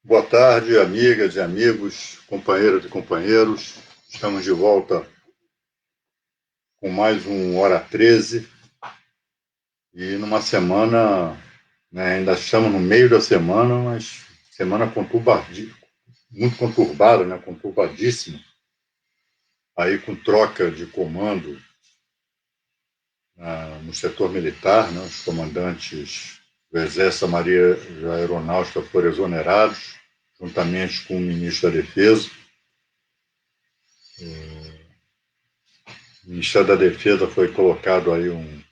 Boa tarde, amigas e amigos, companheiras e companheiros. Estamos de volta com mais um Hora 13 e numa semana, né, ainda estamos no meio da semana, mas semana muito conturbada, né, conturbadíssima, aí com troca de comando no setor militar, né, os comandantes do Exército da Marinha da Aeronáutica foram exonerados, juntamente com o ministro da Defesa. O Ministério da Defesa foi colocado aí uma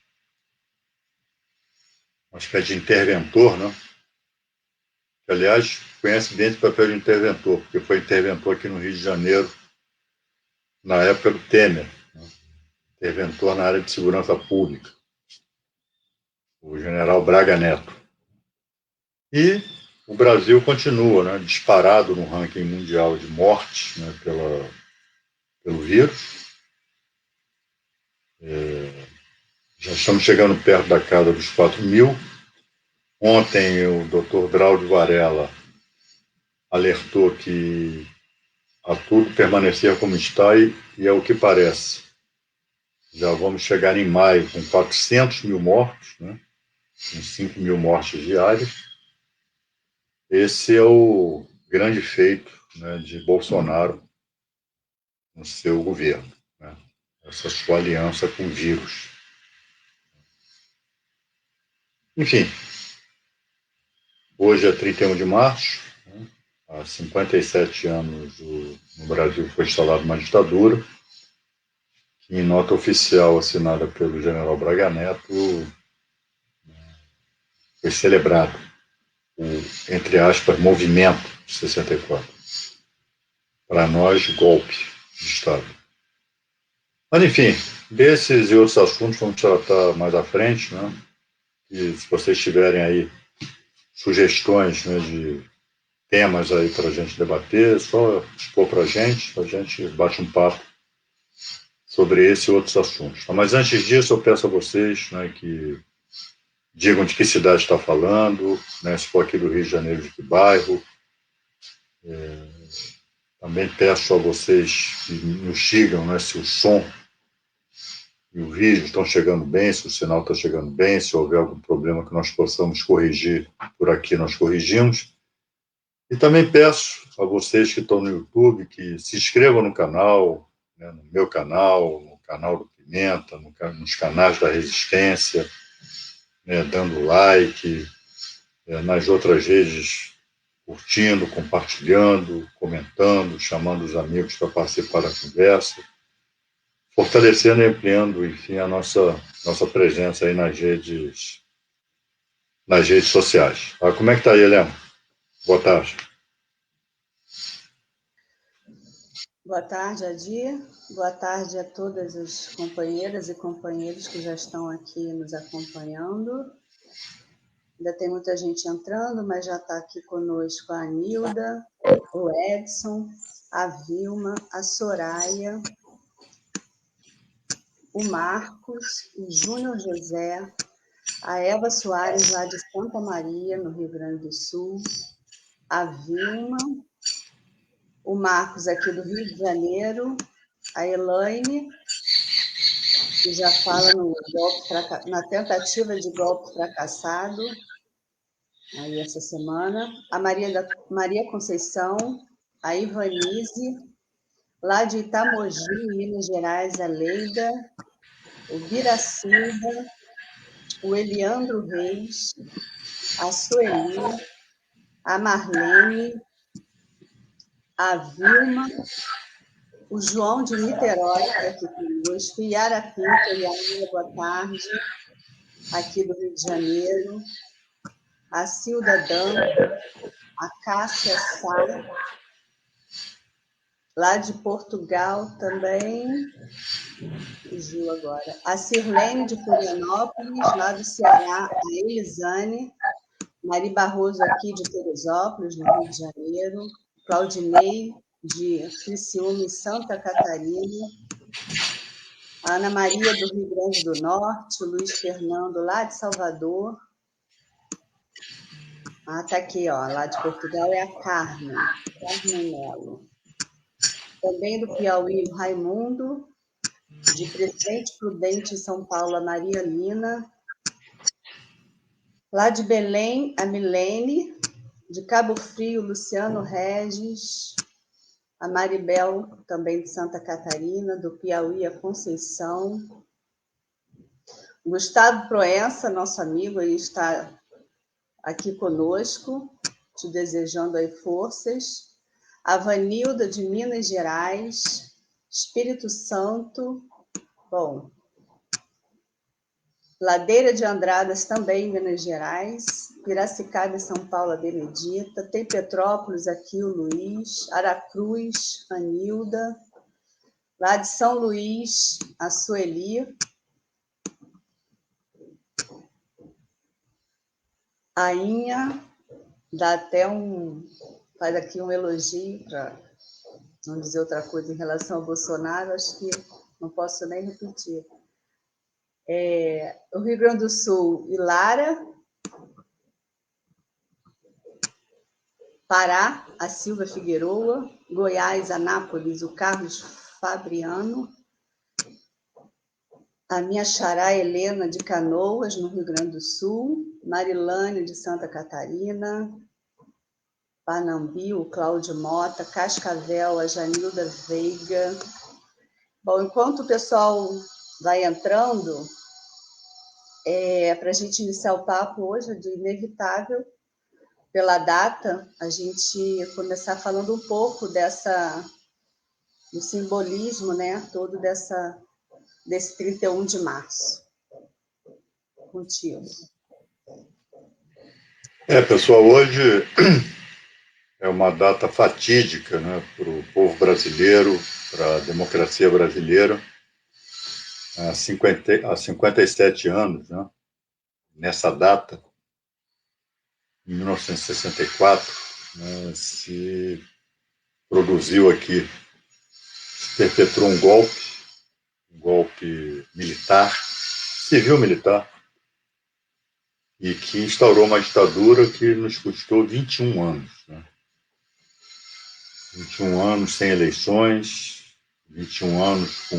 espécie de interventor, né? Que, aliás, conhece bem esse papel de interventor, porque foi interventor aqui no Rio de Janeiro na época do Temer, né? Interventor na área de segurança pública, o general Braga Neto. E o Brasil continua, né, disparado no ranking mundial de mortes, né, pelo vírus. Já estamos chegando perto da casa dos 4.000. Ontem o Dr. Drauzio Varela alertou que a tudo permanecer como está e é o que parece. Já vamos chegar em maio com 400 mil mortos, né? Com 5 mil mortes diárias. Esse é o grande feito, né, de Bolsonaro no seu governo, né? Essa sua aliança com o vírus. Enfim, hoje é 31 de março, né? Há 57 anos no Brasil foi instalada uma ditadura, que, em nota oficial assinada pelo general Braga Neto, foi celebrado o, entre aspas, movimento de 64. Para nós, golpe de Estado. Mas, enfim, desses e outros assuntos vamos tratar mais à frente, né? E se vocês tiverem aí sugestões, né, de temas aí para a gente debater, é só expor para a gente bate um papo sobre esse e outros assuntos. Mas antes disso, eu peço a vocês, né, que digam de que cidade está falando, né, se for aqui do Rio de Janeiro, de que bairro. Também peço a vocês que nos digam, né, se o som e o vídeo estão chegando bem, se o sinal está chegando bem, se houver algum problema que nós possamos corrigir por aqui, nós corrigimos. E também peço a vocês que estão no YouTube que se inscrevam no canal, né, no meu canal, no canal do Pimenta, nos canais da Resistência, né, dando like, nas outras redes, curtindo, compartilhando, comentando, chamando os amigos para participar da conversa, fortalecendo e ampliando, enfim, a nossa presença aí nas redes sociais. Como é que está aí, Helena? Boa tarde. Boa tarde, Adir. Boa tarde a todas as companheiras e companheiros que já estão aqui nos acompanhando. Ainda tem muita gente entrando, mas já está aqui conosco a Nilda, o Edson, a Vilma, a Soraya, o Marcos, o Júnior José, a Eva Soares, lá de Santa Maria, no Rio Grande do Sul, a Vilma, o Marcos aqui do Rio de Janeiro, a Elaine, que já fala na tentativa de golpe fracassado, aí essa semana, a Maria Conceição, a Ivanise, lá de Itamogi, Minas Gerais, a Leida, o Biracilda, o Eliandro Reis, a Sueli, a Marlene, a Vilma, o João de Niterói, que está aqui conosco, Yara Pinto, Yara, boa tarde, aqui do Rio de Janeiro, a Cilda Dan, a Cássia Sá, lá de Portugal também, fugiu agora, a Sirlene de Florianópolis, lá do Ceará, a Elisane, Mari Barroso aqui de Teresópolis, no Rio de Janeiro, Claudinei de Criciúma e Santa Catarina, a Ana Maria do Rio Grande do Norte, o Luiz Fernando lá de Salvador, Ah, tá aqui, ó. Lá de Portugal é a Carmen Melo. Também do Piauí, o Raimundo. De Presidente Prudente, em São Paulo, a Maria Lina. Lá de Belém, a Milene. De Cabo Frio, Luciano Regis. A Maribel, também de Santa Catarina. Do Piauí, a Conceição. Gustavo Proença, nosso amigo, aí está aqui conosco, te desejando aí forças. A Vanilda, de Minas Gerais. Espírito Santo. Bom, Ladeira de Andradas, também em Minas Gerais. Piracicaba, em São Paulo, a Benedita. Tem Petrópolis, aqui o Luiz. Aracruz, a Nilda. Lá de São Luís, a Sueli. A Inha, dá até faz aqui um elogio, para não dizer outra coisa em relação ao Bolsonaro, acho que não posso nem repetir. O Rio Grande do Sul, Ilara. Pará, a Silva Figueroa. Goiás, Anápolis, o Carlos Fabriano. A minha xará Helena, de Canoas, no Rio Grande do Sul. Marilane, de Santa Catarina. Panambi, o Cláudio Mota. Cascavel, a Janilda Veiga. Bom, enquanto o pessoal vai entrando, para a gente iniciar o papo hoje, de inevitável, pela data, a gente começar falando um pouco do simbolismo, né, todo desse 31 de março. Contigo. Pessoal, hoje é uma data fatídica, né, para o povo brasileiro, para a democracia brasileira. Há 57 anos, né, nessa data, em 1964, né, se produziu aqui, se perpetrou um golpe militar, civil-militar, e que instaurou uma ditadura que nos custou 21 anos. Né? 21 anos sem eleições, 21 anos com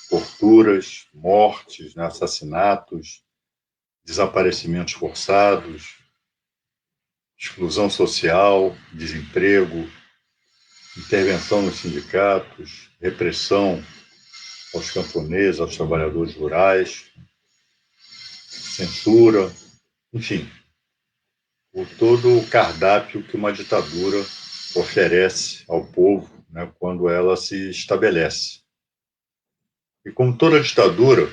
torturas, mortes, né, assassinatos, desaparecimentos forçados, exclusão social, desemprego, intervenção nos sindicatos, repressão aos camponeses, aos trabalhadores rurais, censura, enfim, por todo o cardápio que uma ditadura oferece ao povo, né, quando ela se estabelece. E como toda ditadura,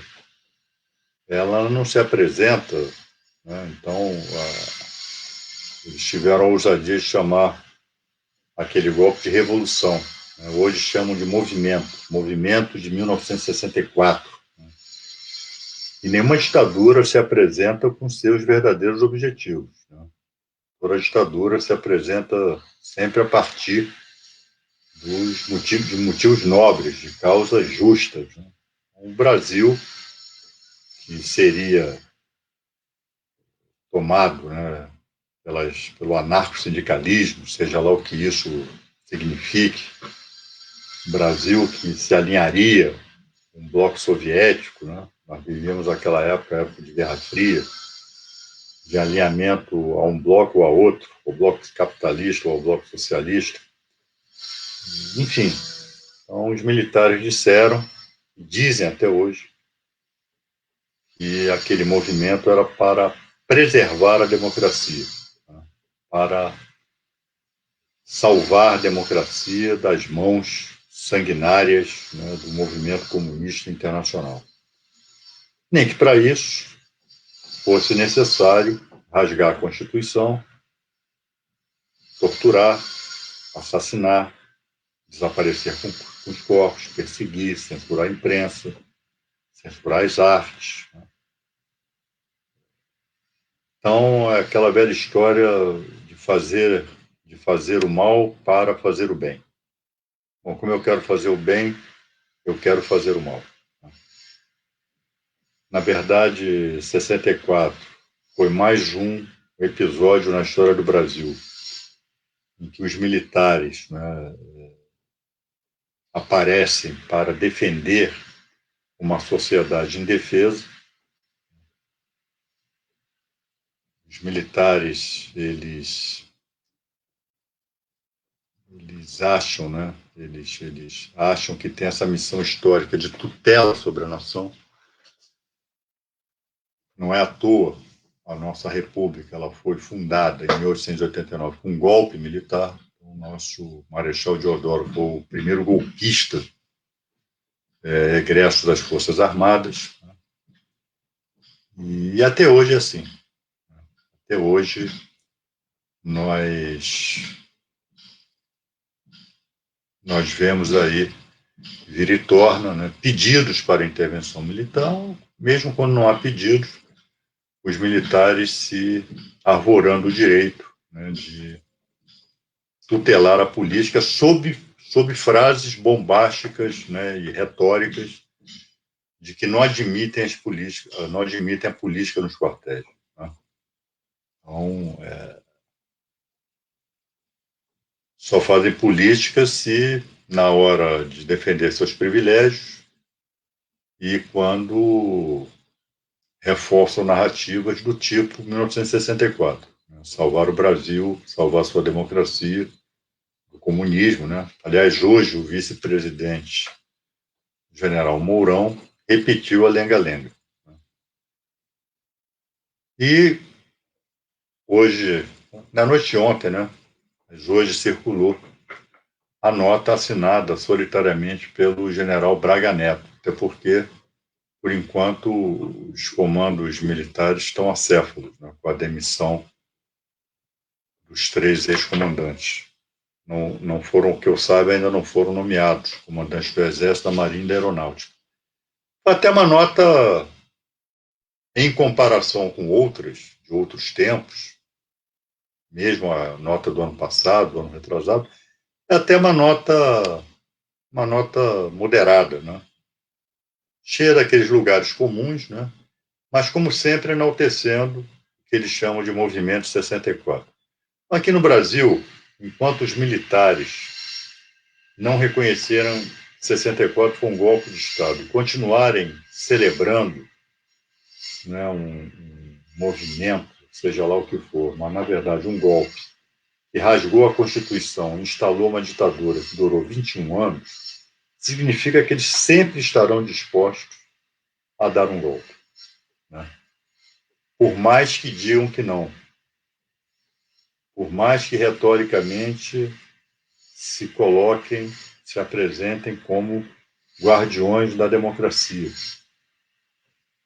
ela não se apresenta, né, então eles tiveram a ousadia de chamar aquele golpe de revolução. Né, hoje chamam de movimento de 1964. E nenhuma ditadura se apresenta com seus verdadeiros objetivos. Né? Toda ditadura se apresenta sempre a partir de motivos nobres, de causas justas. Né? O Brasil, que seria tomado, né, pelo anarcossindicalismo, seja lá o que isso signifique, o Brasil que se alinharia com o bloco soviético, né? Nós vivíamos aquela época de Guerra Fria, de alinhamento a um bloco ou a outro, ao bloco capitalista ou ao bloco socialista. Enfim, então os militares disseram, dizem até hoje, que aquele movimento era para preservar a democracia, né? Para salvar a democracia das mãos sanguinárias, né, do movimento comunista internacional. Nem que para isso fosse necessário rasgar a Constituição, torturar, assassinar, desaparecer com os corpos, perseguir, censurar a imprensa, censurar as artes. Então, é aquela velha história de fazer o mal para fazer o bem. Bom, como eu quero fazer o bem, eu quero fazer o mal. Na verdade, 64 foi mais um um episódio na história do Brasil em que os militares, né, aparecem para defender uma sociedade indefesa. Os militares, eles acham, né? Eles acham que tem essa missão histórica de tutela sobre a nação. Não é à toa a nossa república, ela foi fundada em 1889 com um golpe militar. O nosso Marechal Deodoro foi o primeiro golpista egresso das Forças Armadas. E até hoje é assim. Até hoje nós vemos aí, vira e torna, né, pedidos para intervenção militar, mesmo quando não há pedidos, os militares se arvorando o direito, né, de tutelar a política sob frases bombásticas, né, e retóricas de que não admitem a política nos quartéis. Né? Então, só fazem política se, na hora de defender seus privilégios e quando reforçam narrativas do tipo 1964, né? Salvar o Brasil, salvar sua democracia, o comunismo, né? Aliás, hoje o vice-presidente general Mourão repetiu a lenga-lenga. E hoje, na noite de ontem, né? Mas hoje circulou a nota assinada solitariamente pelo general Braga Neto, até porque, por enquanto, os comandos militares estão acéfalos, né, com a demissão dos 3 ex-comandantes. Não foram, que eu saiba, ainda não foram nomeados comandantes do Exército, da Marinha e da Aeronáutica. Até uma nota, em comparação com outras, de outros tempos, mesmo a nota do ano passado, do ano retrasado, é até uma nota moderada, né? Cheia daqueles lugares comuns, né? Mas, como sempre, enaltecendo o que eles chamam de Movimento 64. Aqui no Brasil, enquanto os militares não reconheceram que 64 foi um golpe de Estado e continuarem celebrando, né, um movimento, seja lá o que for, mas, na verdade, um golpe que rasgou a Constituição, instalou uma ditadura que durou 21 anos, significa que eles sempre estarão dispostos a dar um golpe, né? Por mais que digam que não, por mais que retoricamente se coloquem, se apresentem como guardiões da democracia.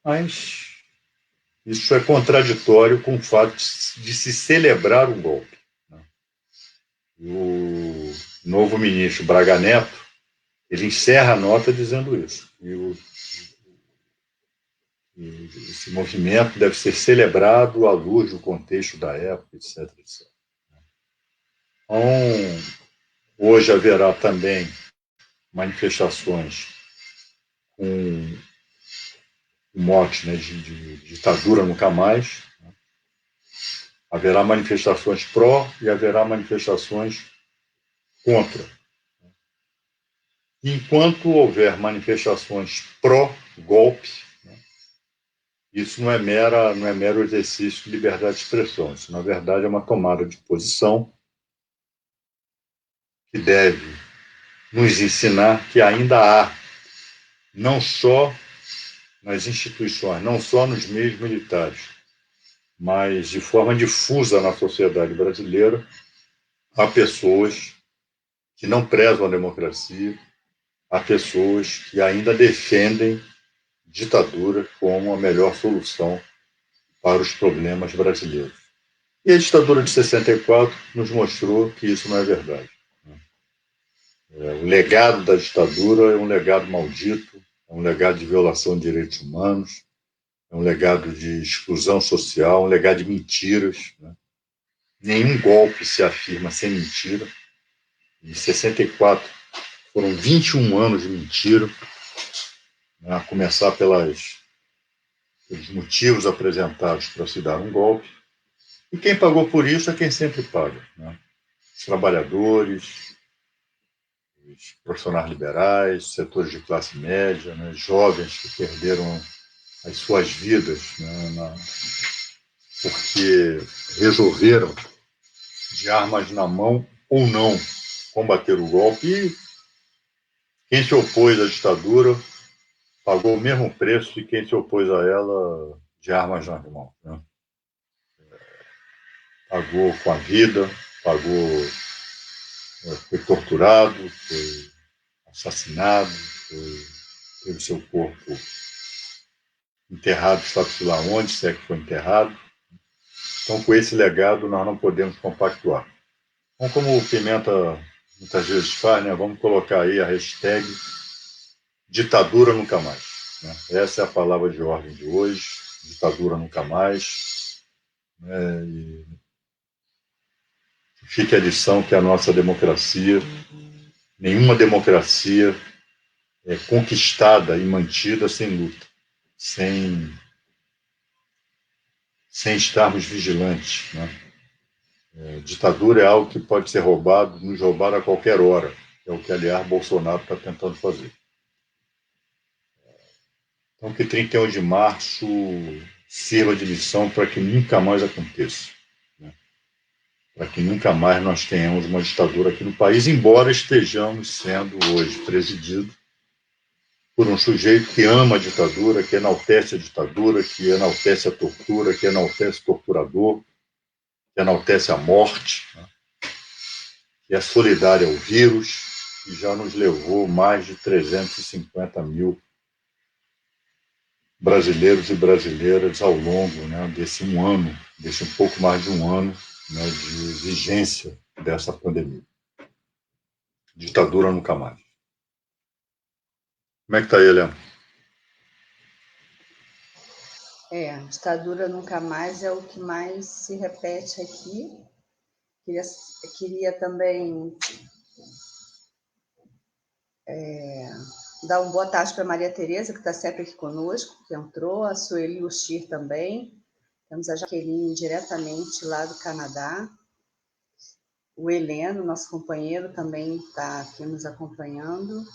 Mas isso é contraditório com o fato de se celebrar um golpe, né? O novo ministro Braga Neto, ele encerra a nota dizendo isso. Esse movimento deve ser celebrado à luz do contexto da época, etc. etc. Então, hoje haverá também manifestações com o mote, né, de ditadura nunca mais. Né? Haverá manifestações pró e haverá manifestações contra. Enquanto houver manifestações pró-golpe, né, isso não é mero exercício de liberdade de expressão. Isso, na verdade, é uma tomada de posição que deve nos ensinar que ainda há, não só nas instituições, não só nos meios militares, mas de forma difusa na sociedade brasileira, há pessoas que não prezam a democracia, há pessoas que ainda defendem ditadura como a melhor solução para os problemas brasileiros. E a ditadura de 64 nos mostrou que isso não é verdade. O legado da ditadura é um legado maldito, é um legado de violação de direitos humanos, é um legado de exclusão social, um legado de mentiras. Né? Nenhum golpe se afirma sem mentira. Em 64 foram 21 anos de mentira, né? A começar pelos motivos apresentados para se dar um golpe. E quem pagou por isso é quem sempre paga, né? Os trabalhadores, os profissionais liberais, setores de classe média, né? Jovens que perderam as suas vidas, né? Porque resolveram, de armas na mão ou não, combater o golpe. E quem se opôs à ditadura pagou o mesmo preço de quem se opôs a ela de armas nas mãos, né? Pagou com a vida, pagou, foi torturado, foi assassinado, teve seu corpo enterrado, sabe-se lá onde, se é que foi enterrado. Então, com esse legado, nós não podemos compactuar. Então, como o Pimenta muitas vezes faz, né, vamos colocar aí a hashtag ditadura nunca mais. Né? Essa é a palavra de ordem de hoje, ditadura nunca mais. Né? E fique a lição que a nossa democracia, nenhuma democracia é conquistada e mantida sem luta, sem estarmos vigilantes. Né? Ditadura é algo que pode ser roubado, nos roubar a qualquer hora. É o que, aliás, Bolsonaro está tentando fazer. Então, que 31 de março sirva de lição para que nunca mais aconteça. Né? Para que nunca mais nós tenhamos uma ditadura aqui no país, embora estejamos sendo hoje presididos por um sujeito que ama a ditadura, que enaltece a ditadura, que enaltece a tortura, que enaltece o torturador, que enaltece a morte, né? Que é solidário ao vírus, que já nos levou mais de 350 mil brasileiros e brasileiras ao longo, né, desse um ano, desse um pouco mais de um ano, né, de vigência dessa pandemia. Ditadura nunca mais. Como é que está aí, Helena? Ditadura nunca mais é o que mais se repete aqui. Queria também dar uma boa tarde para a Maria Tereza, que está sempre aqui conosco, que entrou, a Sueli Luxir também. Temos a Jaqueline diretamente lá do Canadá. O Heleno, nosso companheiro, também está aqui nos acompanhando.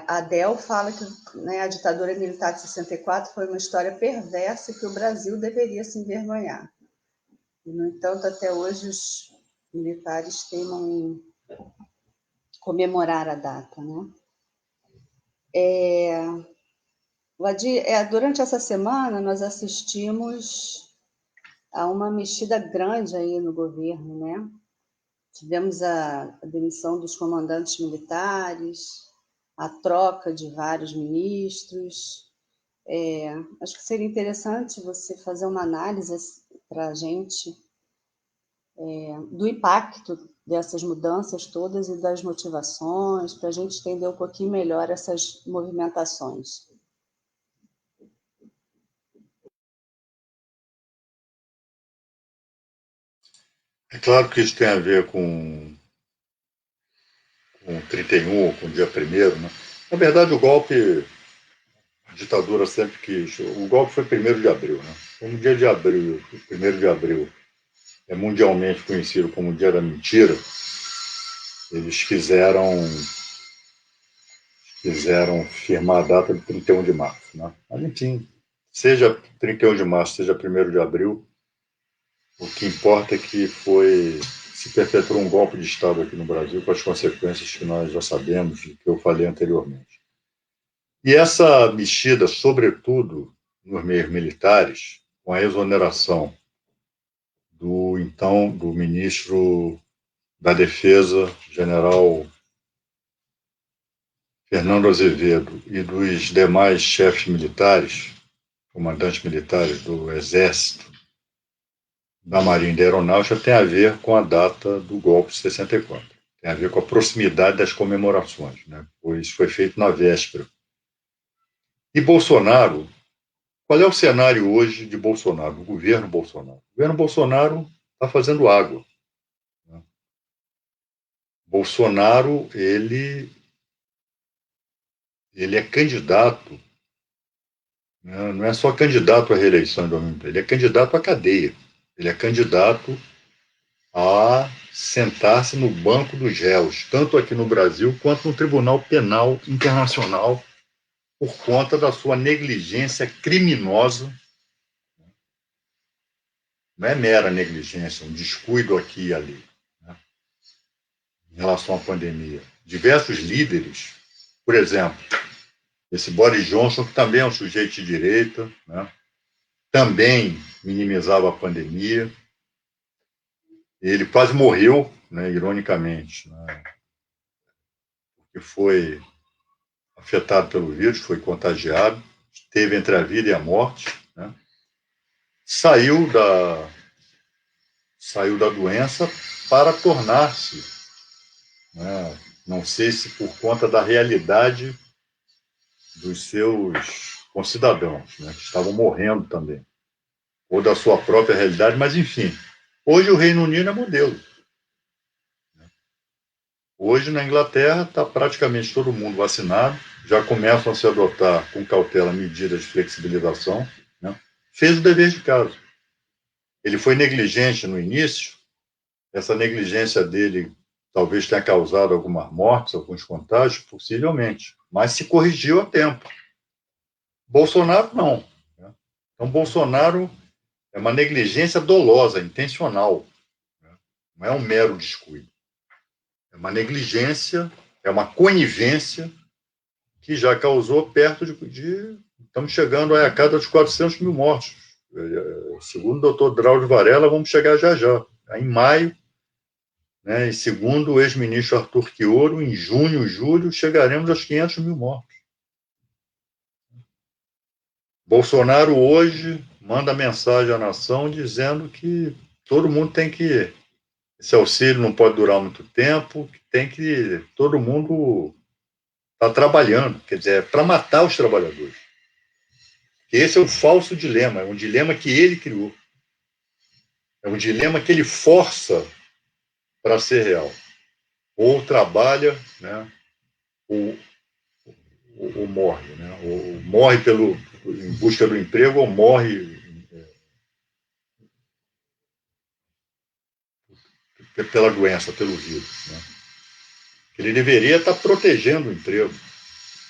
A Adel fala que, né, a ditadura militar de 64 foi uma história perversa que o Brasil deveria se envergonhar. E, no entanto, até hoje os militares teimam em comemorar a data, né? Durante essa semana, nós assistimos a uma mexida grande aí no governo, né? Tivemos a demissão dos comandantes militares, a troca de vários ministros. Acho que seria interessante você fazer uma análise para a gente do impacto dessas mudanças todas e das motivações, para a gente entender um pouquinho melhor essas movimentações. É claro que isso tem a ver com 31 ou com o dia 1º, né? Na verdade, o golpe, a ditadura sempre quis. O golpe foi 1º de abril, né? Como dia de abril, 1º de abril, é mundialmente conhecido como o dia da mentira, eles quiseram firmar a data de 31 de março. Né? Mas, enfim, seja 31 de março, seja 1º de abril, o que importa é que se perpetrou um golpe de Estado aqui no Brasil com as consequências que nós já sabemos e que eu falei anteriormente. E essa mexida, sobretudo nos meios militares, com a exoneração do ministro da Defesa, general Fernando Azevedo, e dos demais chefes militares, comandantes militares do Exército, da Marinha e da Aeronáutica, tem a ver com a data do golpe de 64. Tem a ver com a proximidade das comemorações, né? Pois foi feito na véspera. E Bolsonaro, qual é o cenário hoje de Bolsonaro, do governo Bolsonaro? O governo Bolsonaro está fazendo água. Né? Bolsonaro, ele é candidato Não é só candidato à reeleição em 2003, ele é candidato à cadeia. Ele é candidato a sentar-se no banco dos réus, tanto aqui no Brasil quanto no Tribunal Penal Internacional, por conta da sua negligência criminosa. Não é mera negligência, um descuido aqui e ali, né, em relação à pandemia. Diversos líderes, por exemplo, esse Boris Johnson, que também é um sujeito de direita, né, também minimizava a pandemia. Ele quase morreu, né, ironicamente, né, porque foi afetado pelo vírus, foi contagiado, teve entre a vida e a morte, né, saiu da doença para tornar-se, né, não sei se por conta da realidade dos seus concidadãos, né, que estavam morrendo também, ou da sua própria realidade, mas enfim, hoje o Reino Unido é modelo. Hoje na Inglaterra está praticamente todo mundo vacinado, já começam a se adotar com cautela medidas de flexibilização, né? Fez o dever de casa. Ele foi negligente no início, essa negligência dele talvez tenha causado algumas mortes, alguns contágios, possivelmente, mas se corrigiu a tempo. Bolsonaro não, né? Então Bolsonaro é uma negligência dolosa, intencional, né? Não é um mero descuido. É uma negligência, é uma conivência que já causou perto de estamos chegando a casa dos 400 mil mortos. Segundo o doutor Drauzio Varela, vamos chegar já já. Em maio, né, e segundo o ex-ministro Arthur Quioro, em junho, julho, chegaremos aos 500 mil mortos. Bolsonaro hoje manda mensagem à nação dizendo que todo mundo tem que... Esse auxílio não pode durar muito tempo, que tem que... Todo mundo está trabalhando, quer dizer, é para matar os trabalhadores. Esse é um falso dilema, é um dilema que ele criou. É um dilema que ele força para ser real. Ou trabalha, né, ou morre. Né, ou morre em busca do emprego, ou morre pela doença, pelo vírus. Né. Ele deveria estar protegendo o emprego.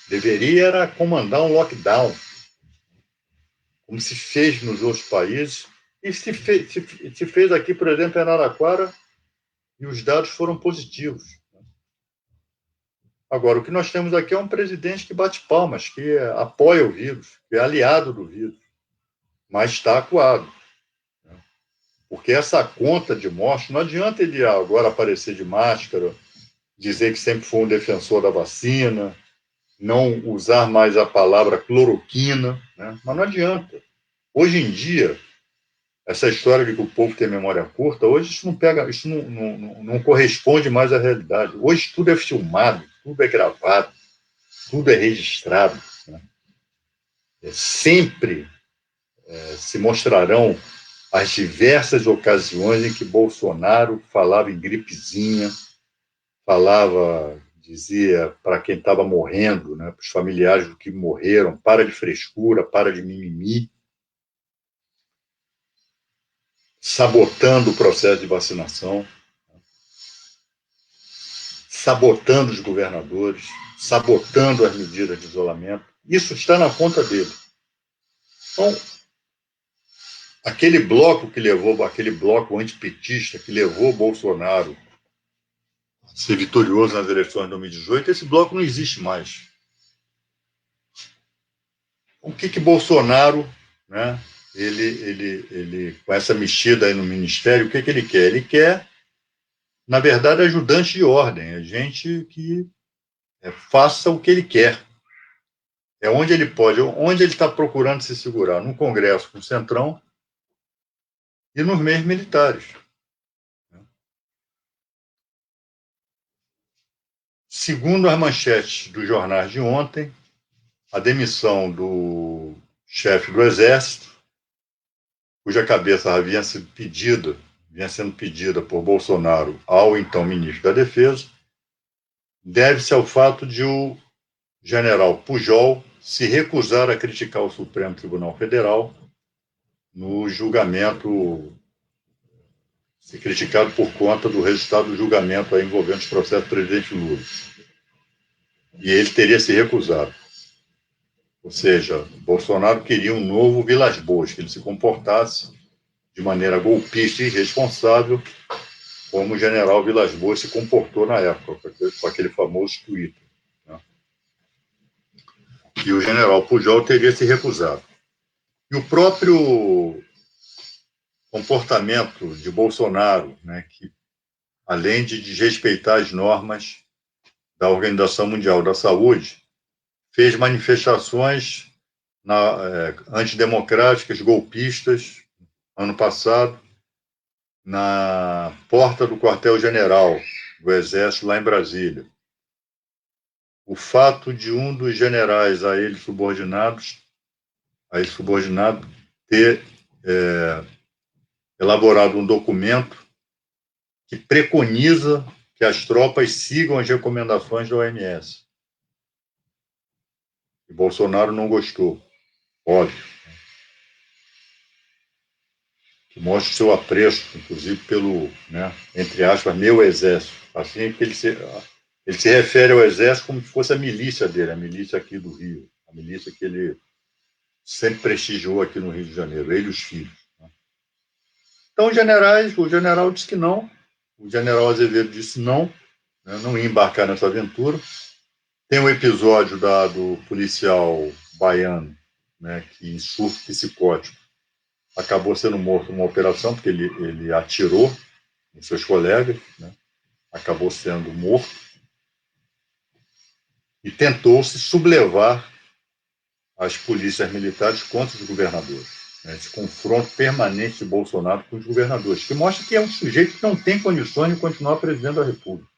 Deveria era comandar um lockdown, como se fez nos outros países, e se fez aqui, por exemplo, em Araraquara, e os dados foram positivos. Agora, o que nós temos aqui é um presidente que bate palmas, que apoia o vírus, que é aliado do vírus, mas está acuado. Porque essa conta de morte, não adianta ele agora aparecer de máscara, dizer que sempre foi um defensor da vacina, não usar mais a palavra cloroquina, né? Mas não adianta. Hoje em dia, essa história de que o povo tem memória curta, hoje isso não pega, isso não corresponde mais à realidade. Hoje tudo é filmado, tudo é gravado, tudo é registrado. Né? Sempre se mostrarão as diversas ocasiões em que Bolsonaro falava em gripezinha, dizia para quem estava morrendo, né, para os familiares do que morreram, para de frescura, para de mimimi, sabotando o processo de vacinação, sabotando os governadores, sabotando as medidas de isolamento. Isso está na conta dele. Então, aquele bloco antipetista que levou Bolsonaro a ser vitorioso nas eleições de 2018, esse bloco não existe mais. O que Bolsonaro, né, ele com essa mexida aí no ministério, o que ele quer? Ele quer, na verdade, ajudante de ordem, é gente que faça o que ele quer. É onde ele pode, onde ele está procurando se segurar, no Congresso, no Centrão e nos meios militares. Segundo as manchetes dos jornais de ontem, a demissão do chefe do Exército, cuja cabeça havia sendo pedida por Bolsonaro ao então ministro da Defesa, deve-se ao fato de o general Pujol se recusar a criticar o Supremo Tribunal Federal no julgamento, se criticado por conta do resultado do julgamento aí envolvendo os processos do presidente Lula. E ele teria se recusado. Ou seja, Bolsonaro queria um novo Vilas Boas, que ele se comportasse de maneira golpista e irresponsável, como o general Vilas Boas se comportou na época, com aquele famoso Twitter. Né? E o general Pujol teria se recusado. E o próprio comportamento de Bolsonaro, né, que, além de desrespeitar as normas da Organização Mundial da Saúde, fez manifestações antidemocráticas, golpistas, ano passado, na porta do quartel-general do Exército, lá em Brasília. O fato de um dos generais a ele subordinado ter elaborado um documento que preconiza que as tropas sigam as recomendações da OMS. E Bolsonaro não gostou, óbvio. Que mostra o seu apreço, inclusive, pelo, né, entre aspas, meu exército. Assim que ele se refere ao exército como se fosse a milícia dele, a milícia aqui do Rio, a milícia que ele sempre prestigiou aqui no Rio de Janeiro, ele e os filhos. Né? Então, o general disse que não, o general Azevedo disse não, né, não ia embarcar nessa aventura. Tem um episódio do policial baiano, né, que em surto psicótico acabou sendo morto numa operação, porque ele atirou nos seus colegas, né, acabou sendo morto, e tentou se sublevar às polícias militares contra os governadores. Né, esse confronto permanente de Bolsonaro com os governadores, que mostra que é um sujeito que não tem condições de continuar presidente da República.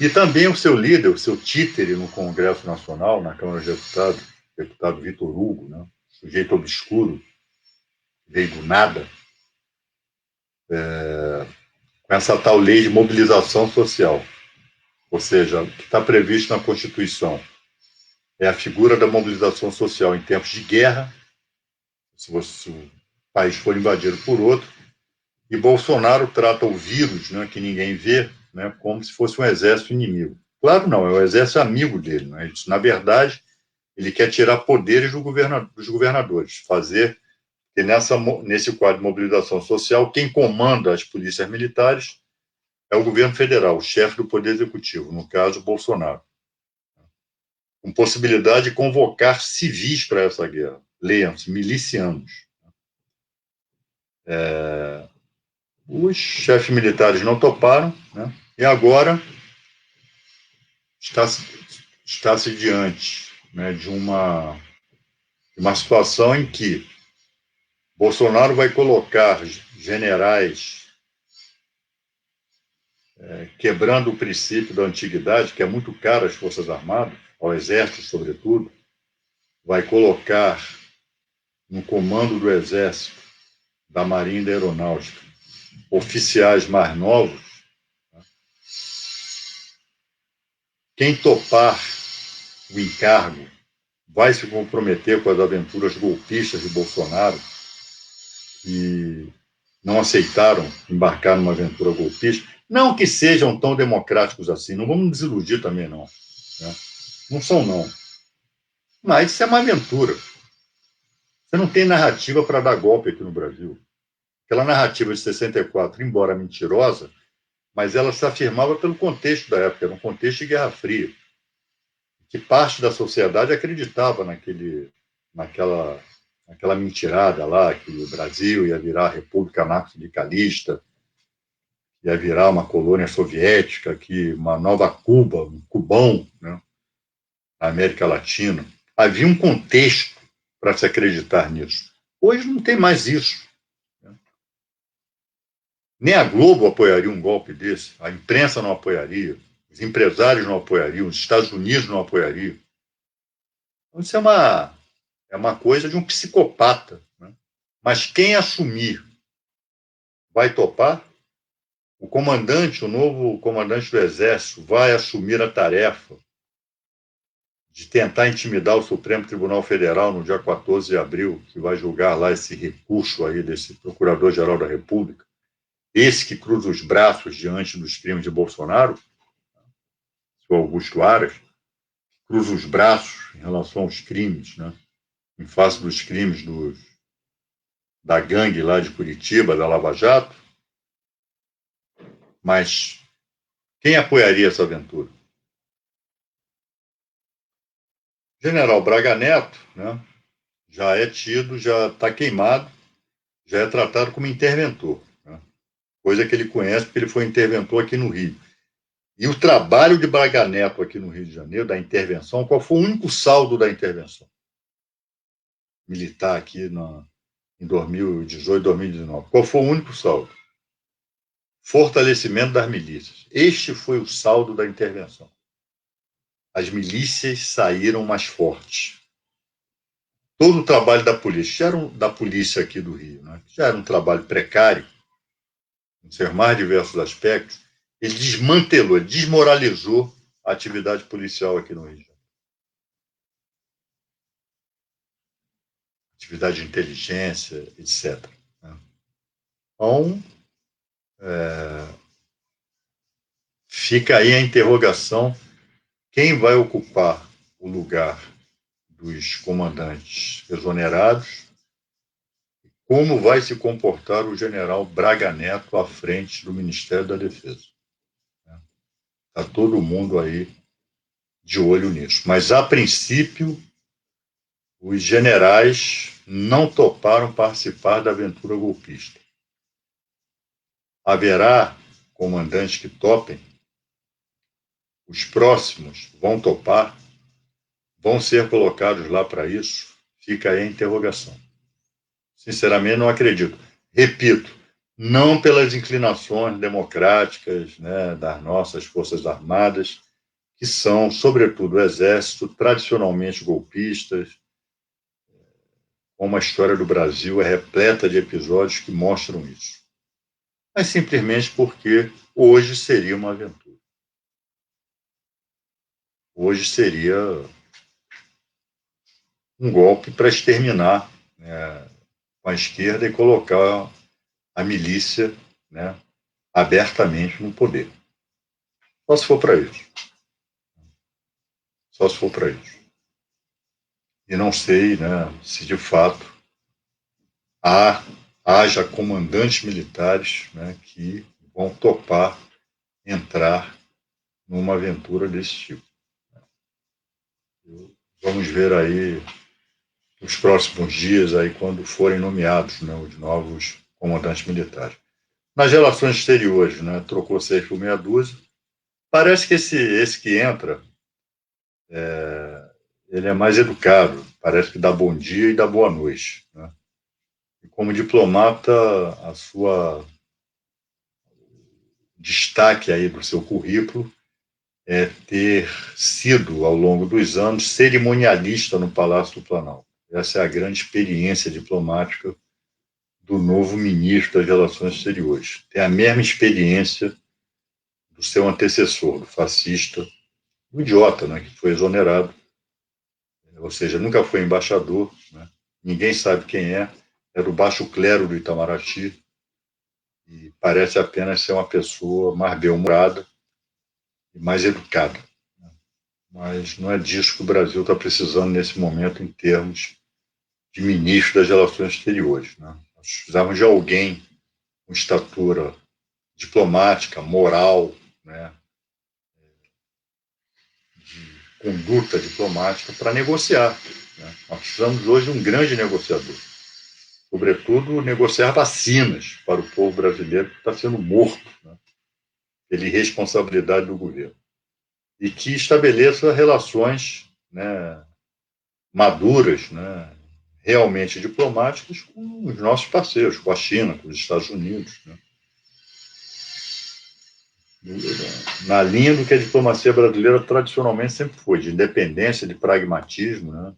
E também o seu líder, o seu títere no Congresso Nacional, na Câmara dos Deputados, o deputado Vitor Hugo, né, sujeito obscuro, veio do nada, com essa tal lei de mobilização social. Ou seja, o que está previsto na Constituição é a figura da mobilização social em tempos de guerra, se o país for invadido por outro, e Bolsonaro trata o vírus, né, que ninguém vê, né, como se fosse um exército inimigo. Claro não, é o exército amigo dele. Né? Na verdade, ele quer tirar poderes dos governadores, fazer que nesse quadro de mobilização social, quem comanda as polícias militares é o governo federal, o chefe do Poder Executivo, no caso, Bolsonaro. Com possibilidade de convocar civis para essa guerra, leiam-se, milicianos. Os chefes militares não toparam, né? E agora está-se diante, né, de uma situação em que Bolsonaro vai colocar generais quebrando o princípio da antiguidade, que é muito caro às Forças Armadas, ao Exército, sobretudo, vai colocar no comando do Exército, da Marinha e da Aeronáutica, oficiais mais novos. Quem topar o encargo vai se comprometer com as aventuras golpistas de Bolsonaro, que não aceitaram embarcar numa aventura golpista. Não que sejam tão democráticos assim, não vamos nos desiludir também, não. Né? Não são, não. Mas isso é uma aventura. Você não tem narrativa para dar golpe aqui no Brasil. Aquela narrativa de 64, embora mentirosa, mas ela se afirmava pelo contexto da época, era um contexto de Guerra Fria, que parte da sociedade acreditava naquela mentirada lá, que o Brasil ia virar república anarco-sindicalista, ia virar uma colônia soviética, que uma nova Cuba, um Cubão, né, na América Latina. Havia um contexto para se acreditar nisso. Hoje não tem mais isso. Nem a Globo apoiaria um golpe desse, a imprensa não apoiaria, os empresários não apoiariam, os Estados Unidos não apoiariam. Então, isso é uma coisa de um psicopata. Né? Mas quem assumir vai topar? O novo comandante do Exército, vai assumir a tarefa de tentar intimidar o Supremo Tribunal Federal no dia 14 de abril, que vai julgar lá esse recurso aí desse Procurador-Geral da República, esse que cruza os braços diante dos crimes de Bolsonaro, o Augusto Aras, cruza os braços em relação aos crimes, né, em face dos crimes da gangue lá de Curitiba, da Lava Jato. Mas quem apoiaria essa aventura? General Braga Neto, né, já é tido, já está queimado, já é tratado como interventor, né, coisa que ele conhece porque ele foi interventor aqui no Rio. E o trabalho de Braga Neto aqui no Rio de Janeiro, da intervenção, qual foi o único saldo da intervenção militar aqui em 2018, 2019? Qual foi o único saldo? Fortalecimento das milícias. Este foi o saldo da intervenção. As milícias saíram mais fortes. Todo o trabalho da polícia, da polícia aqui do Rio, né, já era um trabalho precário, em seus mais diversos aspectos, ele desmantelou, ele desmoralizou a atividade policial aqui no Rio. Atividade de inteligência, etc. Então, fica aí a interrogação: quem vai ocupar o lugar dos comandantes exonerados? Como vai se comportar o general Braga Neto à frente do Ministério da Defesa? Está todo mundo aí de olho nisso. Mas, a princípio, os generais não toparam participar da aventura golpista. Haverá comandantes que topem? Os próximos vão topar? Vão ser colocados lá para isso? Fica aí a interrogação. Sinceramente, não acredito. Repito, não pelas inclinações democráticas, né, das nossas Forças Armadas, que são, sobretudo, o Exército, tradicionalmente golpistas, como a história do Brasil é repleta de episódios que mostram isso. Mas simplesmente porque hoje seria uma aventura. Hoje seria um golpe para exterminar, né, com a esquerda e colocar a milícia, né, abertamente no poder. Só se for para isso. Só se for para isso. E não sei, né, se de fato haja comandantes militares, né, que vão topar entrar numa aventura desse tipo. Vamos ver aí nos próximos dias, aí, quando forem nomeados, né, os novos comandantes militares. Nas relações exteriores, né, trocou 6 por meia dúzia. Parece que esse que entra, ele é mais educado, parece que dá bom dia e dá boa noite, né? E como diplomata, a sua destaque aí do seu currículo é ter sido, ao longo dos anos, cerimonialista no Palácio do Planalto. Essa é a grande experiência diplomática do novo ministro das Relações Exteriores. Tem a mesma experiência do seu antecessor, do fascista, do idiota, né, que foi exonerado, ou seja, nunca foi embaixador, né, ninguém sabe quem é do baixo clero do Itamaraty, e parece apenas ser uma pessoa mais bem-humorada e mais educada. Mas não é disso que o Brasil está precisando nesse momento em termos de ministro das Relações Exteriores, né? Nós precisamos de alguém com estatura diplomática, moral, né, de conduta diplomática para negociar, né? Nós precisamos hoje de um grande negociador, sobretudo negociar vacinas para o povo brasileiro que está sendo morto, né, pela irresponsabilidade do governo, e que estabeleça relações, né, maduras, né, realmente diplomáticas com os nossos parceiros, com a China, com os Estados Unidos, né, na linha do que a diplomacia brasileira tradicionalmente sempre foi, de independência, de pragmatismo, né,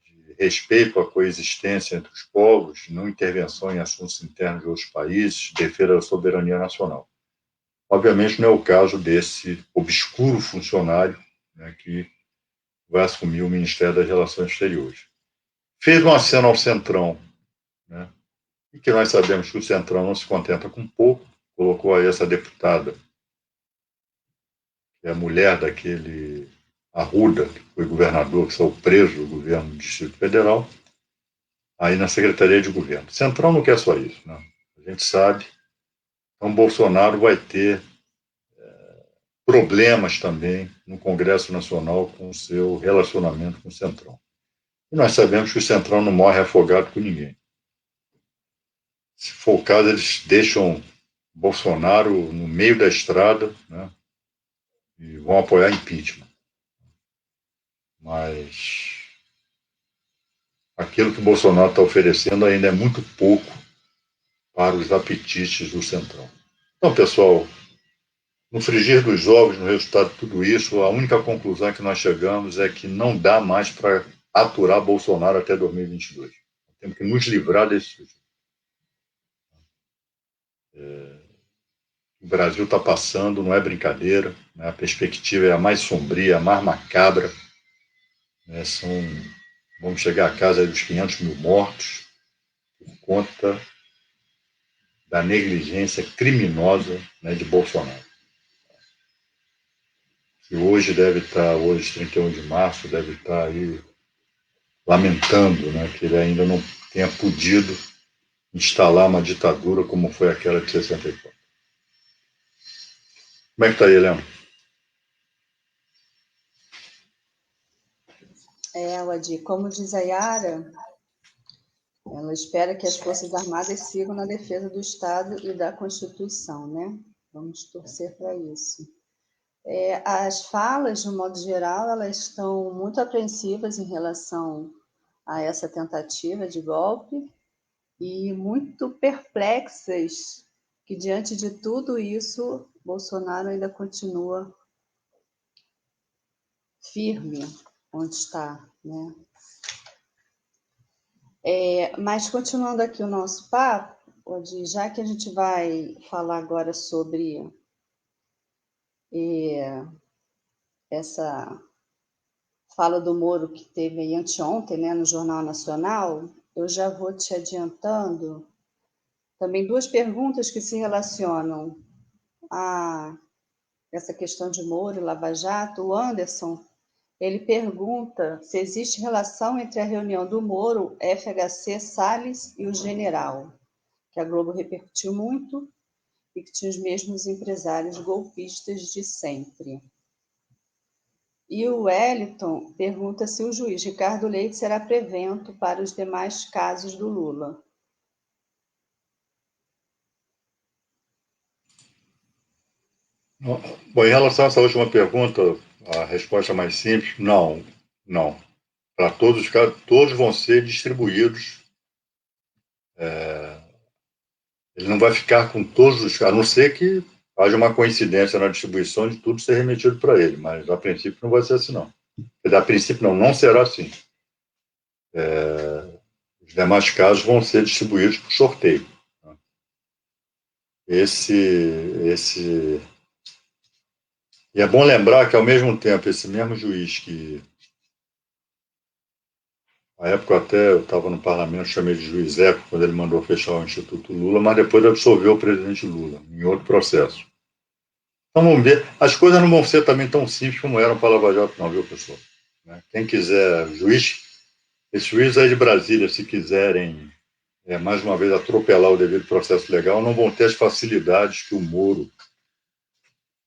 de respeito à coexistência entre os povos, não intervenção em assuntos internos de outros países, defesa da soberania nacional. Obviamente não é o caso desse obscuro funcionário, né, que vai assumir o Ministério das Relações Exteriores. Fez um aceno ao Centrão, né? E que nós sabemos que o Centrão não se contenta com pouco, colocou aí essa deputada, que é a mulher daquele Arruda, que foi governador, que saiu preso do governo do Distrito Federal, aí na Secretaria de Governo. O Centrão não quer só isso, né? A gente sabe. Então, Bolsonaro vai ter problemas também no Congresso Nacional com o seu relacionamento com o Centrão. E nós sabemos que o Centrão não morre afogado com ninguém. Se for o caso, eles deixam Bolsonaro no meio da estrada, né, e vão apoiar impeachment. Mas aquilo que o Bolsonaro está oferecendo ainda é muito pouco para os apetites do Centrão. Então, pessoal, no frigir dos ovos, no resultado de tudo isso, a única conclusão que nós chegamos é que não dá mais para aturar Bolsonaro até 2022. Temos que nos livrar desse sujeito. O Brasil está passando, não é brincadeira, né? A perspectiva é a mais sombria, a mais macabra, né? Vamos chegar a casa dos 500 mil mortos por conta da negligência criminosa, né, de Bolsonaro. Que hoje deve estar, hoje, 31 de março, deve estar aí lamentando, né, que ele ainda não tenha podido instalar uma ditadura como foi aquela de 64. Como é que está aí, Helena? Wadi, como diz a Yara, ela espera que as Forças Armadas sigam na defesa do Estado e da Constituição, né? Vamos torcer para isso. As falas, de um modo geral, elas estão muito apreensivas em relação a essa tentativa de golpe e muito perplexas que, diante de tudo isso, Bolsonaro ainda continua firme onde está, né? Mas, continuando aqui o nosso papo, já que a gente vai falar agora sobre essa fala do Moro que teve aí anteontem, né, no Jornal Nacional, eu já vou te adiantando também duas perguntas que se relacionam a essa questão de Moro e Lava Jato. O Anderson, ele pergunta se existe relação entre a reunião do Moro, FHC, Salles e o general, que a Globo repercutiu muito e que tinha os mesmos empresários golpistas de sempre. E o Wellington pergunta se o juiz Ricardo Leite será prevento para os demais casos do Lula. Bom, em relação a essa última pergunta, a resposta é mais simples, não. Para todos os casos, todos vão ser distribuídos. Ele não vai ficar com todos os casos, a não ser que haja uma coincidência na distribuição de tudo ser remetido para ele, mas a princípio não vai ser assim, não. A princípio não será assim. Os demais casos vão ser distribuídos por sorteio. E é bom lembrar que, ao mesmo tempo, esse mesmo juiz que, na época até eu estava no parlamento, chamei de juiz Eco, quando ele mandou fechar o Instituto Lula, mas depois absolveu o presidente Lula, em outro processo. Então vamos ver. As coisas não vão ser também tão simples como eram para a Lava Jato, não, viu, pessoal? Quem quiser, esses juízes aí de Brasília, se quiserem, mais uma vez, atropelar o devido processo legal, não vão ter as facilidades que o Moro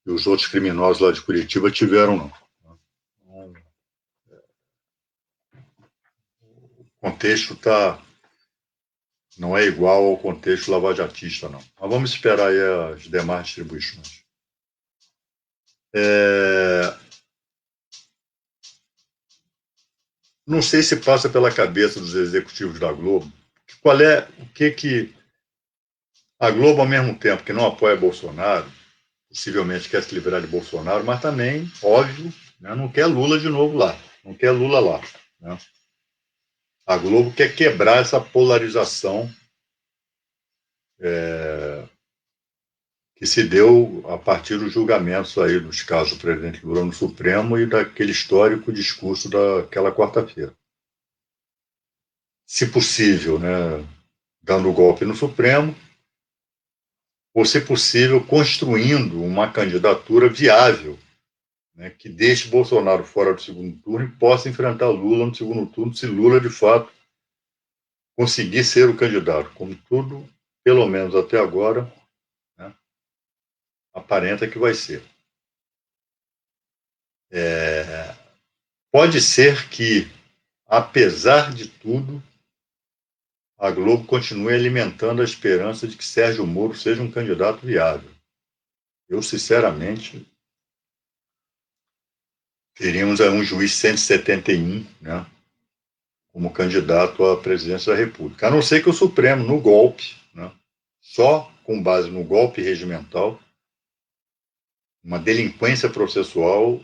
e os outros criminosos lá de Curitiba tiveram, não. O contexto não é igual ao contexto lavajatista, não. Mas vamos esperar aí as demais distribuições. Não sei se passa pela cabeça dos executivos da Globo o que a Globo, ao mesmo tempo que não apoia Bolsonaro, possivelmente quer se livrar de Bolsonaro, mas também, óbvio, né, não quer Lula de novo lá, não quer Lula lá. Né? A Globo quer quebrar essa polarização que se deu a partir dos julgamentos aí dos casos do presidente Lula no Supremo e daquele histórico discurso daquela quarta-feira. Se possível, né, dando o golpe no Supremo, ou, se possível, construindo uma candidatura viável, né, que deixe Bolsonaro fora do segundo turno e possa enfrentar Lula no segundo turno, se Lula, de fato, conseguir ser o candidato, como tudo, pelo menos até agora, né, aparenta que vai ser. Pode ser que, apesar de tudo, a Globo continue alimentando a esperança de que Sérgio Moro seja um candidato viável. Eu, sinceramente, teríamos um juiz 171, né, como candidato à presidência da República. A não ser que o Supremo, no golpe, né, só com base no golpe regimental, uma delinquência processual,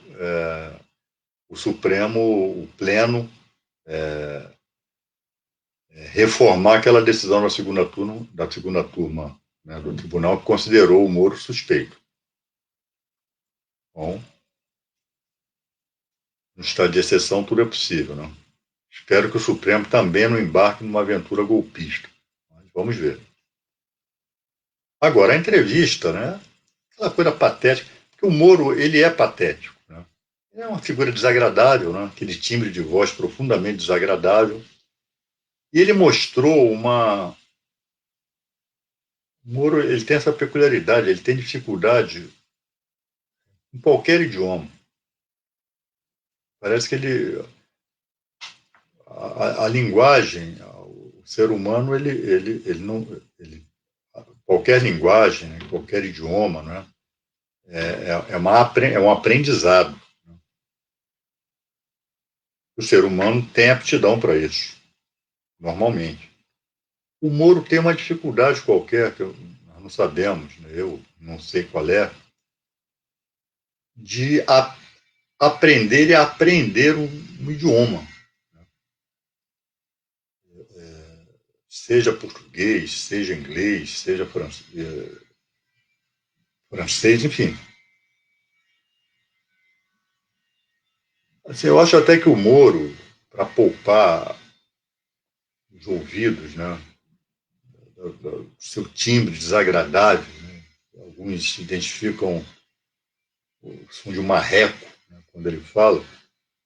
o Supremo, o Pleno, reformar aquela decisão da segunda turma, né, do tribunal, que considerou o Moro suspeito. Bom, no estado de exceção, tudo é possível, né? Espero que o Supremo também não embarque numa aventura golpista. Mas vamos ver. Agora, a entrevista, né? Aquela coisa patética. Porque o Moro, ele é patético, né? Ele é uma figura desagradável, né? Aquele timbre de voz profundamente desagradável. E ele mostrou uma... O Moro, ele tem essa peculiaridade, ele tem dificuldade em qualquer idioma. Parece que ele... A linguagem, o ser humano, ele não... Qualquer linguagem, né, qualquer idioma, né, é um aprendizado. O ser humano tem aptidão para isso, normalmente. O Moro tem uma dificuldade qualquer, que nós não sabemos, né, eu não sei qual é, de aprender e aprender um idioma. Seja português, seja inglês, seja francês, enfim. Assim, eu acho até que o Moro, para poupar os ouvidos, né, do seu timbre desagradável, né, alguns identificam o som de um marreco, né, quando ele fala,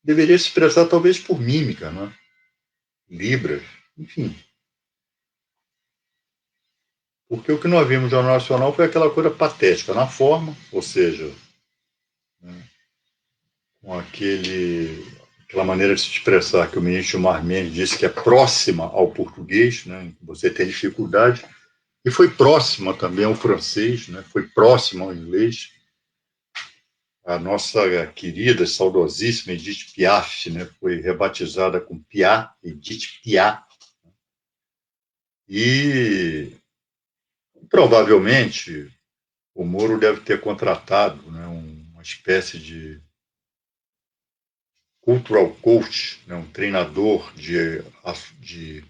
deveria se expressar talvez por mímica, né, libras, enfim. Porque o que nós vimos no Jornal Nacional foi aquela coisa patética na forma, ou seja, né, com aquela maneira de se expressar que o ministro Gilmar Mendes disse que é próxima ao português, né, que você tem dificuldade, e foi próxima também ao francês, né, foi próxima ao inglês. A nossa querida, saudosíssima Edith Piaf, né, foi rebatizada com Piaf, Edith Piaf. E provavelmente o Moro deve ter contratado, né, uma espécie de cultural coach, né, um treinador de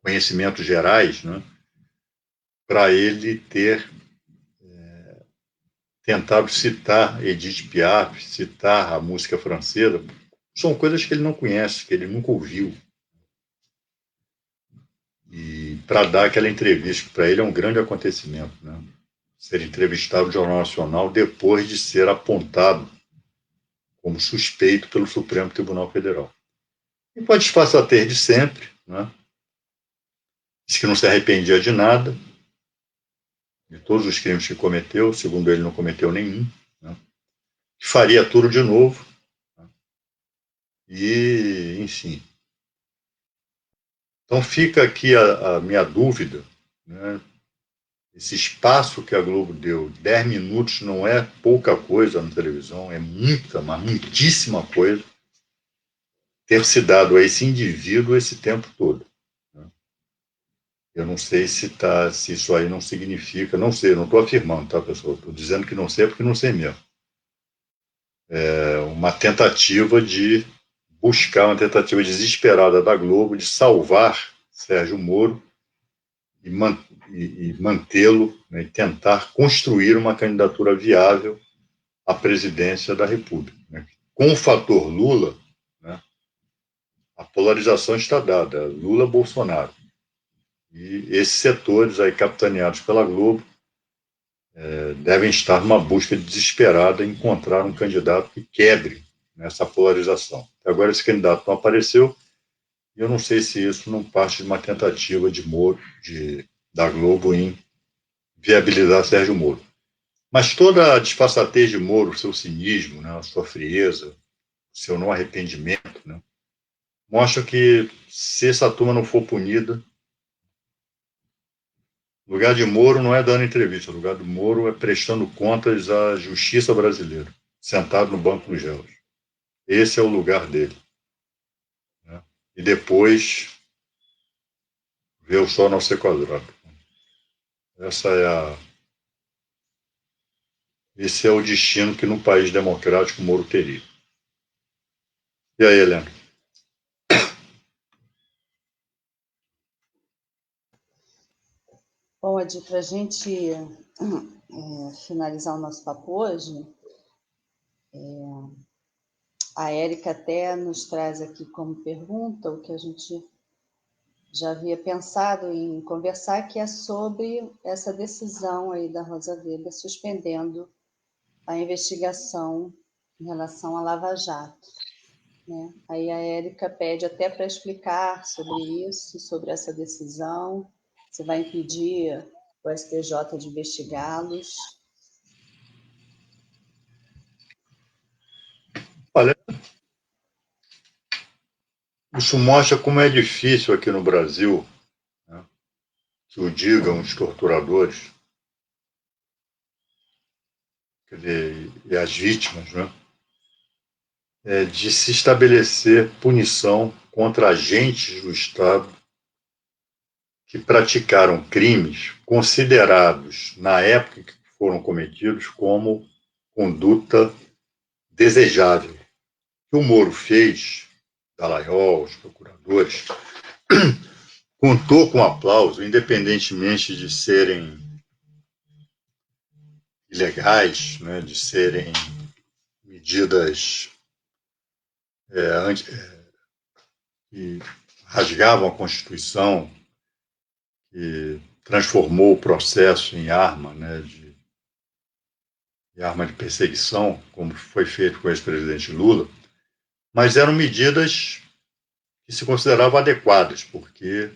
conhecimentos gerais, né, para ele ter tentado citar Edith Piaf, citar a música francesa. São coisas que ele não conhece, que ele nunca ouviu. E para dar aquela entrevista, para ele é um grande acontecimento, né? Ser entrevistado no Jornal Nacional depois de ser apontado como suspeito pelo Supremo Tribunal Federal. E com a disfarçatez de sempre, né? Disse que não se arrependia de nada, de todos os crimes que cometeu, segundo ele não cometeu nenhum, né? Que faria tudo de novo, né? E, enfim. Então fica aqui a minha dúvida, né? Esse espaço que a Globo deu, 10 minutos, não é pouca coisa na televisão, é muita, mas muitíssima coisa, ter se dado a esse indivíduo esse tempo todo. Né? Eu não sei se isso aí não significa, não sei, não estou afirmando, tá, pessoal? Estou dizendo que não sei porque não sei mesmo. É uma tentativa de buscar, uma tentativa desesperada da Globo de salvar Sérgio Moro e mantê-lo, né, e tentar construir uma candidatura viável à presidência da República. Né? Com o fator Lula, né, a polarização está dada, Lula-Bolsonaro. E esses setores aí capitaneados pela Globo devem estar numa busca desesperada em encontrar um candidato que quebre nessa polarização. Agora esse candidato não apareceu, e eu não sei se isso não parte de uma tentativa de Moro, da Globo, em viabilizar Sérgio Moro. Mas toda a disfarçatez de Moro, o seu cinismo, né, a sua frieza, o seu não arrependimento, né, mostra que se essa turma não for punida, o lugar de Moro não é dando entrevista, o lugar do Moro é prestando contas à justiça brasileira, sentado no banco dos réus. Esse é o lugar dele. Né? E depois ver o sol nascer quadrado. Esse é o destino que, num país democrático, o Moro teria. E aí, Helena? Bom, Edi, para a gente finalizar o nosso papo hoje, a Érica até nos traz aqui como pergunta o que a gente já havia pensado em conversar, que é sobre essa decisão aí da Rosa Weber suspendendo a investigação em relação à Lava Jato. Né? Aí a Érica pede até para explicar sobre isso, sobre essa decisão, se vai impedir o STJ de investigá-los. Olha, isso mostra como é difícil aqui no Brasil, né, que o digam os torturadores, quer dizer, e as vítimas, né, de se estabelecer punição contra agentes do Estado que praticaram crimes considerados, na época que foram cometidos, como conduta desejável. O que o Moro fez, Dallagnol, os procuradores, contou com aplauso, independentemente de serem ilegais, né, de serem medidas que rasgavam a Constituição, que transformou o processo em arma, né, de arma de perseguição, como foi feito com o ex-presidente Lula, mas eram medidas que se consideravam adequadas, porque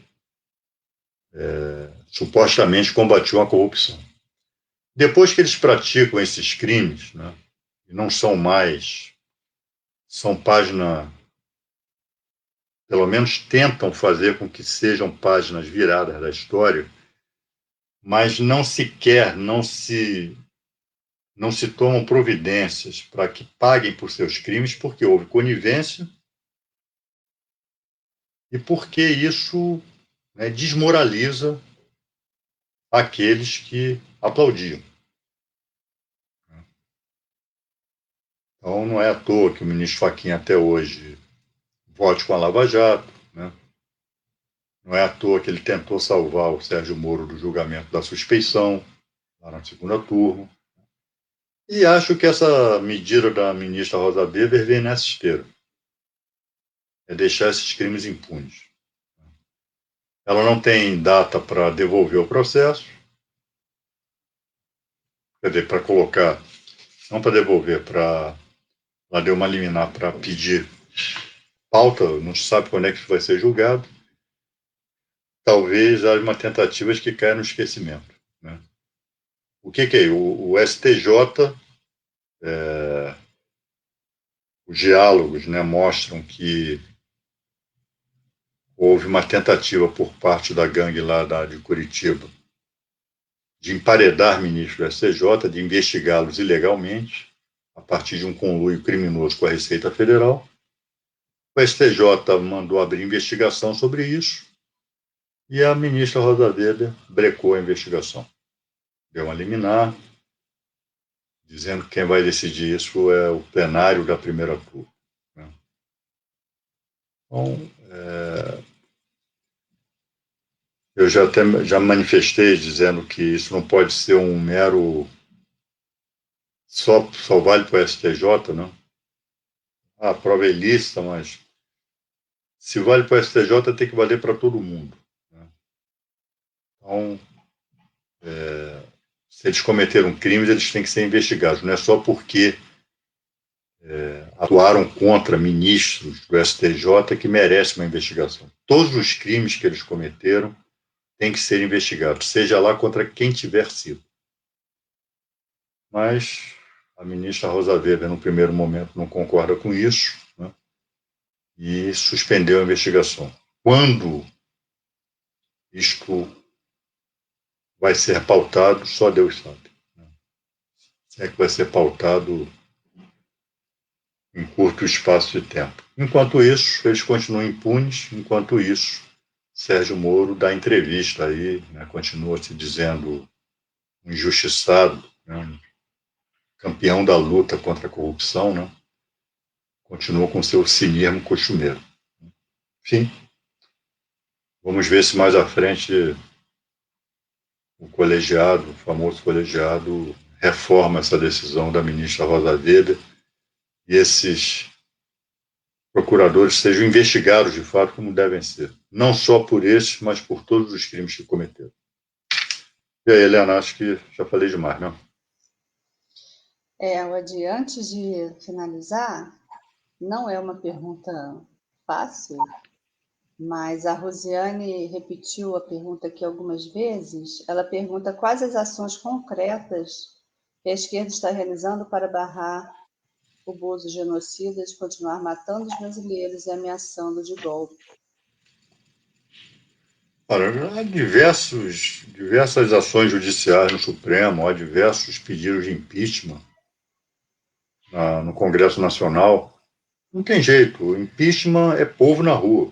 supostamente combatiam a corrupção. Depois que eles praticam esses crimes, né, e não são mais, são página, pelo menos tentam fazer com que sejam páginas viradas da história, mas não se quer, não se tomam providências para que paguem por seus crimes, porque houve conivência e porque isso, né, desmoraliza aqueles que aplaudiam. Então, não é à toa que o ministro Fachin até hoje vote com a Lava Jato, né? Não é à toa que ele tentou salvar o Sérgio Moro do julgamento da suspeição, lá na segunda turma. E acho que essa medida da ministra Rosa Weber vem nessa esteira. É deixar esses crimes impunes. Ela não tem data para devolver o processo, quer dizer, para colocar, não para devolver, ela deu uma liminar para pedir pauta, não se sabe quando é que isso vai ser julgado. Talvez haja uma tentativa de que caia no esquecimento. Né? O que é? O STJ, os diálogos, né, mostram que houve uma tentativa por parte da gangue lá de Curitiba de emparedar ministros do STJ, de investigá-los ilegalmente, a partir de um conluio criminoso com a Receita Federal. O STJ mandou abrir investigação sobre isso e a ministra Rosa Weber brecou a investigação. Deu uma liminar, dizendo que quem vai decidir isso é o plenário da primeira turma. Né? Então, Eu já manifestei dizendo que isso não pode ser um mero... Só vale para o STJ, não? A prova é ilícita, mas se vale para o STJ, tem que valer para todo mundo, né? Então, se eles cometeram crimes, eles têm que ser investigados. Não é só porque atuaram contra ministros do STJ que merece uma investigação. Todos os crimes que eles cometeram têm que ser investigados, seja lá contra quem tiver sido. Mas a ministra Rosa Weber, no primeiro momento, não concorda com isso, né, e suspendeu a investigação. Quando isto vai ser pautado, só Deus sabe, né? Se é que vai ser pautado em curto espaço de tempo. Enquanto isso, eles continuam impunes. Enquanto isso, Sérgio Moro dá entrevista aí, né, continua se dizendo um injustiçado, né, campeão da luta contra a corrupção, né, continua com seu cinismo costumeiro. Enfim, vamos ver se mais à frente o colegiado, o famoso colegiado, reforma essa decisão da ministra Rosa Weber e esses procuradores sejam investigados de fato como devem ser. Não só por esses, mas por todos os crimes que cometeram. E aí, Helena, acho que já falei demais, não? Wadi, antes de finalizar, não é uma pergunta fácil, mas a Rosiane repetiu a pergunta aqui algumas vezes. Ela pergunta quais as ações concretas que a esquerda está realizando para barrar o Bozo genocida de continuar matando os brasileiros e ameaçando de golpe. Há diversas ações judiciais no Supremo, há diversos pedidos de impeachment no Congresso Nacional. Não tem jeito, o impeachment é povo na rua,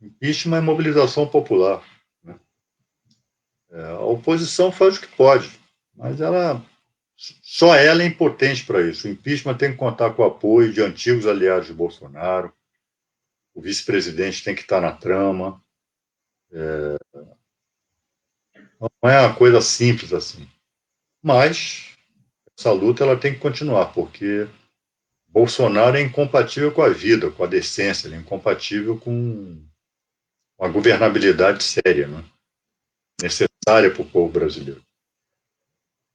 impeachment é mobilização popular, né? A oposição faz o que pode, mas só ela é impotente para isso. O impeachment tem que contar com o apoio de antigos aliados de Bolsonaro, o vice-presidente tem que estar na trama. Não é uma coisa simples assim. Mas essa luta ela tem que continuar, porque Bolsonaro é incompatível com a vida, com a decência, ele é incompatível com a governabilidade séria, né, necessária para o povo brasileiro.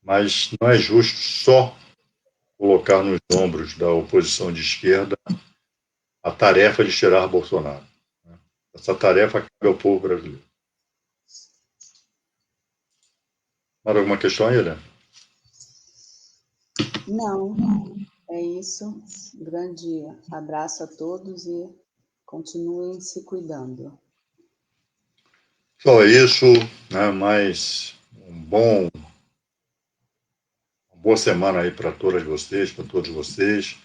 Mas não é justo só colocar nos ombros da oposição de esquerda a tarefa de tirar Bolsonaro, né? Essa tarefa cabe ao povo brasileiro. Mais alguma questão aí, Helena? Não, é isso. Grande abraço a todos e continuem se cuidando. Só isso, né? Mais uma boa semana aí para todas vocês, para todos vocês.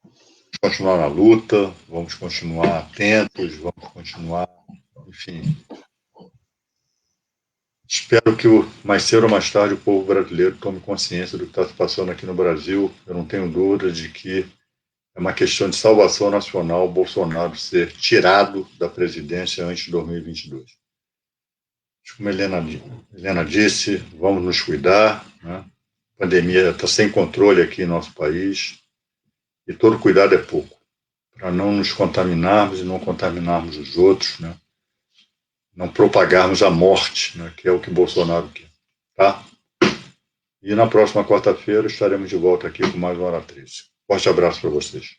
Vamos continuar na luta, vamos continuar atentos, vamos continuar, enfim. Espero que mais cedo ou mais tarde o povo brasileiro tome consciência do que está se passando aqui no Brasil. Eu não tenho dúvida de que é uma questão de salvação nacional Bolsonaro ser tirado da presidência antes de 2022. Como a Helena disse, vamos nos cuidar, né? A pandemia está sem controle aqui em nosso país e todo cuidado é pouco, para não nos contaminarmos e não contaminarmos os outros, né? Não propagarmos a morte, né? Que é o que Bolsonaro quer, tá? E na próxima quarta-feira estaremos de volta aqui com mais uma Hora 13. Forte abraço para vocês.